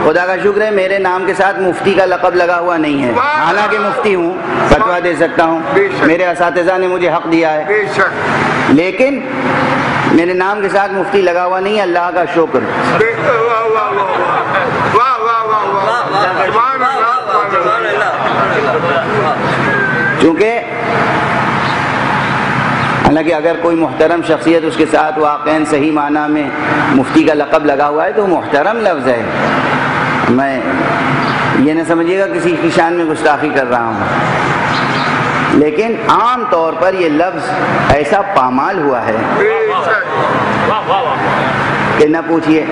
خدا کا شکر ہے میرے نام کے ساتھ مفتی کا لقب لگا ہوا نہیں ہے، حالانکہ مفتی ہوں، فتویٰ دے سکتا ہوں، میرے اساتذہ نے مجھے حق دیا ہے، لیکن میرے نام کے ساتھ مفتی لگا ہوا نہیں ہے، اللہ کا شکر۔ چونکہ حالانکہ اگر کوئی محترم شخصیت اس کے ساتھ واقعاً صحیح معنی میں مفتی کا لقب لگا ہوا ہے تو محترم لفظ ہے، میں یہ نہ سمجھیے گا کسی کی شان میں گستاخی کر رہا ہوں، لیکن عام طور پر یہ لفظ ایسا پامال ہوا ہے کہ نہ پوچھئے۔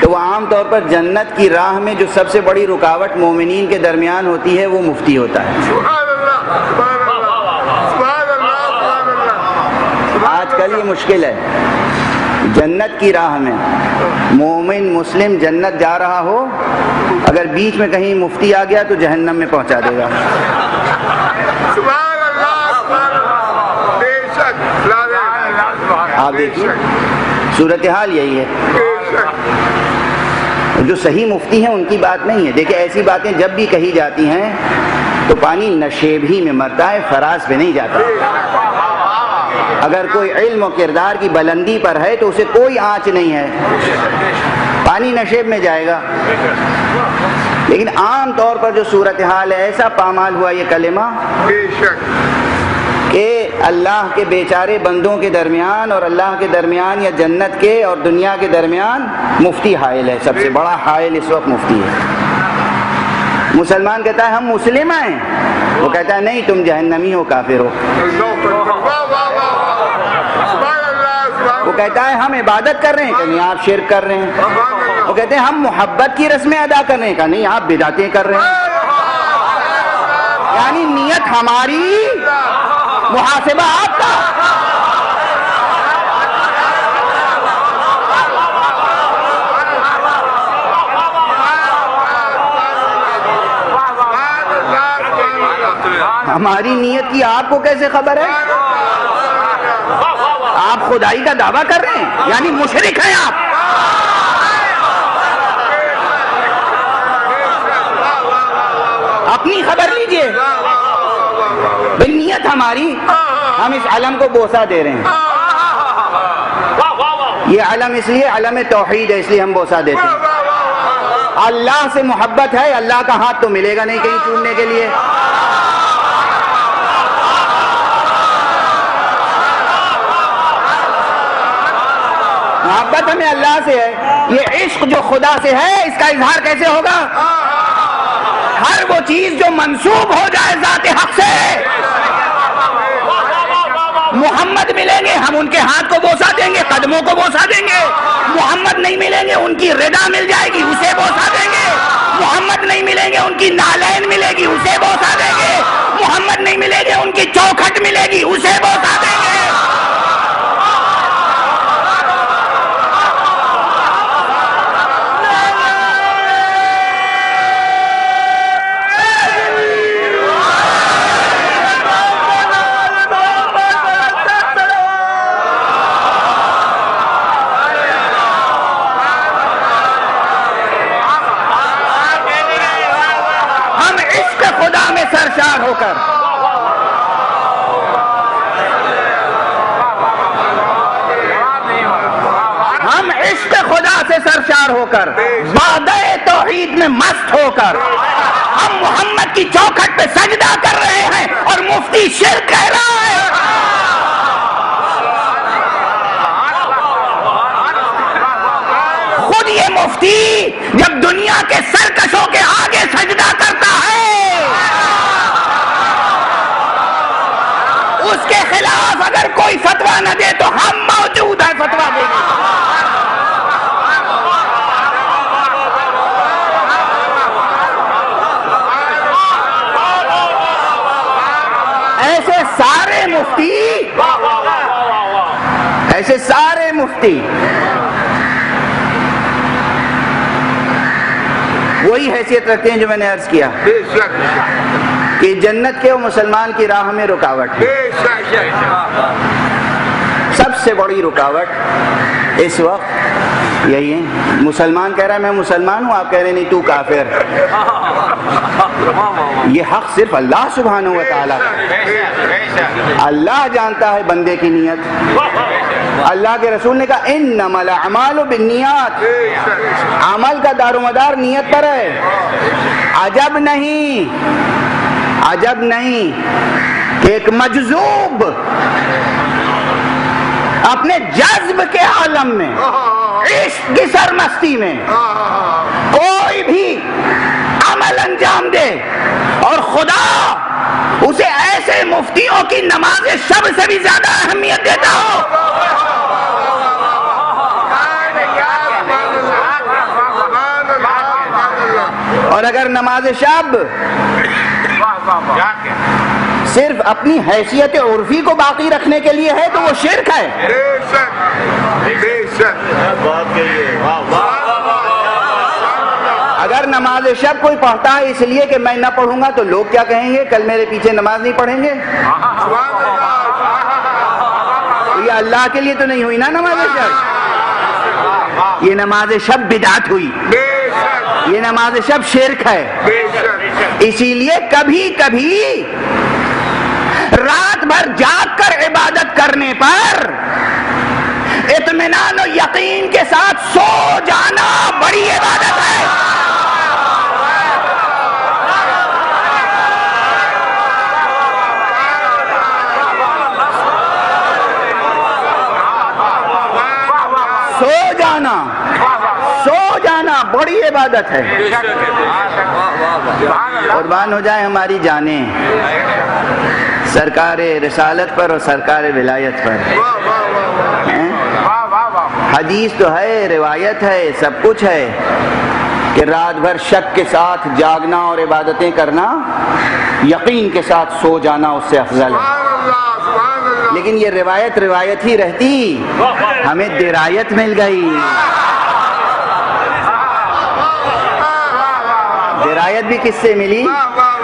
تو وہ عام طور پر جنت کی راہ میں جو سب سے بڑی رکاوٹ مومنین کے درمیان ہوتی ہے وہ مفتی ہوتا ہے۔ آج کل یہ مشکل ہے، جنت کی راہ میں مومن مسلم جنت جا رہا ہو، اگر بیچ میں کہیں مفتی آ گیا تو جہنم میں پہنچا دے گا۔ آپ دیکھیے صورتحال یہی ہے۔ جو صحیح مفتی ہیں ان کی بات نہیں ہے، دیکھیں ایسی باتیں جب بھی کہی جاتی ہیں تو پانی نشیب ہی میں مرتا ہے، فراز پہ نہیں جاتا۔ اگر کوئی علم و کردار کی بلندی پر ہے تو اسے کوئی آنچ نہیں ہے، پانی نشیب میں جائے گا۔ لیکن عام طور پر جو صورتحال ہے، ایسا پامال ہوا یہ کلمہ کہ اللہ کے بیچارے بندوں کے درمیان اور اللہ کے درمیان یا جنت کے اور دنیا کے درمیان مفتی حائل ہے، سب سے بڑا حائل اس وقت مفتی ہے۔ مسلمان کہتا ہے ہم مسلم ہیں، وہ کہتا ہے نہیں تم جہنمی ہو، کافر ہو۔ وہ کہتا ہے ہم عبادت کر رہے ہیں، کہ نہیں آپ شرک کر رہے ہیں۔ وہ کہتے ہیں ہم محبت کی رسمیں ادا کر رہے ہیں، کہ نہیں آپ بدعتیں کر رہے ہیں۔ یعنی نیت ہماری، محاسبہ آپ کا۔ ہماری نیت کی آپ کو کیسے خبر ہے؟ آپ خدائی کا دعویٰ کر رہے ہیں، یعنی مشرک ہیں آپ۔ اپنی خبر لیجئے، نیت ہماری، ہم اس علم کو بوسہ دے رہے ہیں۔ یہ علم اس لیے علم توحید ہے، اس لیے ہم بوسہ دیتے ہیں۔ اللہ سے محبت ہے، اللہ کا ہاتھ تو ملے گا نہیں کہیں چومنے کے لیے۔ محبت ہمیں اللہ سے ہے، یہ عشق جو خدا سے ہے اس کا اظہار کیسے ہوگا؟ ہر وہ چیز جو منسوب ہو جائے ذات حق سے، محمد ملیں گے ہم ان کے ہاتھ کو بوسہ دیں گے، قدموں کو بوسہ دیں گے۔ محمد نہیں ملیں گے ان کی رضا مل جائے گی، اسے بوسہ دیں گے۔ محمد نہیں ملیں گے ان کی نالین ملے گی، اسے بوسہ دیں گے۔ محمد نہیں ملیں گے ان کی چوکھٹ ملے گی، اسے بوسہ دیں گے۔ سرشار ہو کر ہم عشق خدا سے سرشار ہو کر وعدہ توحید میں مست ہو کر ہم محمد کی چوکھٹ پہ سجدہ کر رہے ہیں اور مفتی شرک کہہ رہا ہے۔ خود یہ مفتی جب دنیا کے سرکشوں کے آگے سجدہ کرتا ہے اس کے خلاف اگر کوئی فتویٰ نہ دے تو ہم موجود ہیں فتویٰ دیں گے۔ ایسے سارے مفتی وہی حیثیت رکھتے ہیں جو میں نے عرض کیا کہ جنت کے و مسلمان کی راہ میں رکاوٹ ہے۔ سب سے بڑی رکاوٹ اس وقت یہی ہے، مسلمان کہہ رہا ہے میں مسلمان ہوں، آپ کہہ رہے نہیں تو کافر۔ یہ حق صرف اللہ سبحانہ و تعالیٰ کا، اللہ جانتا ہے بندے کی نیت۔ اللہ کے رسول نے کہا انما الاعمال بالنیات، عمل کا دار و مدار نیت پر ہے۔ عجب نہیں کہ ایک مجذوب اپنے جذب کے عالم میں، عشق کی سرمستی میں کوئی بھی عمل انجام دے اور خدا اسے ایسے مفتیوں کی نماز شب سے بھی زیادہ اہمیت دیتا ہو۔ اور اگر نماز شب صرف اپنی حیثیت عرفی کو باقی رکھنے کے لیے ہے تو وہ شرک ہے۔ اگر نماز شب کوئی پڑھتا ہے اس لیے کہ میں نہ پڑھوں گا تو لوگ کیا کہیں گے، کل میرے پیچھے نماز نہیں پڑھیں گے، یہ اللہ کے لیے تو نہیں ہوئی نا نماز شب، یہ نماز شب بدعت ہوئی، یہ نماز شب شرک ہے۔ اسی لیے کبھی کبھی رات بھر جاگ کر عبادت کرنے پر اطمینان و یقین کے ساتھ سو جانا بڑی عبادت ہے۔ سو جانا بڑی عبادت ہے۔ قربان ہو جائے ہماری جانیں سرکار رسالت پر اور سرکار ولایت پر۔ حدیث تو ہے، روایت ہے، سب کچھ ہے کہ رات بھر شک کے ساتھ جاگنا اور عبادتیں کرنا یقین کے ساتھ سو جانا اس سے افضل ہے۔ لیکن یہ روایت ہی رہتی، ہمیں درایت مل گئی۔ درایت بھی کس سے ملی؟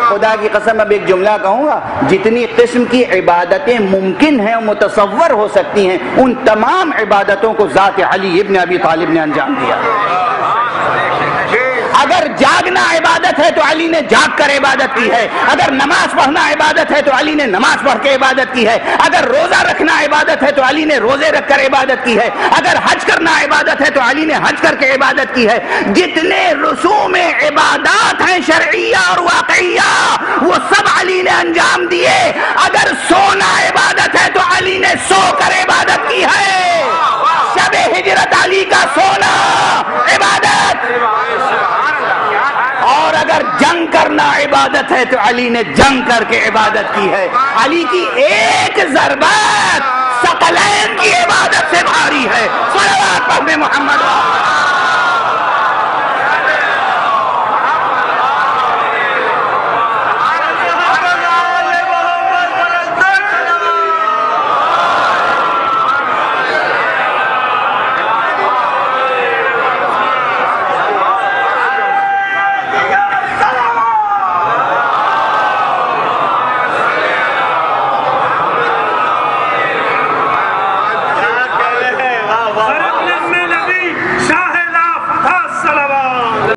خدا کی قسم اب ایک جملہ کہوں گا، جتنی قسم کی عبادتیں ممکن ہیں متصور ہو سکتی ہیں ان تمام عبادتوں کو ذات علی ابن ابی طالب نے انجام دیا۔ اگر جاگنا عبادت ہے تو علی نے جاگ کر عبادت کی ہے، اگر نماز پڑھنا عبادت ہے تو علی نے نماز پڑھ کے عبادت کی ہے، اگر روزہ رکھنا عبادت ہے تو علی نے روزے رکھ کر عبادت کی ہے، اگر حج کرنا عبادت ہے تو علی نے حج کر کے عبادت کی ہے۔ جتنے رسوم عبادات ہیں شرعیہ اور واقعیہ وہ سب علی نے انجام دیے۔ اگر سونا عبادت ہے تو علی نے سو کر عبادت کی ہے۔ شب ہجرت علی کا سونا عبادت، اور اگر جنگ کرنا عبادت ہے تو علی نے جنگ کر کے عبادت کی ہے۔ علی کی ایک ضربت ثقلین کی عبادت سے بھاری ہے۔ صلوات پڑھنے محمد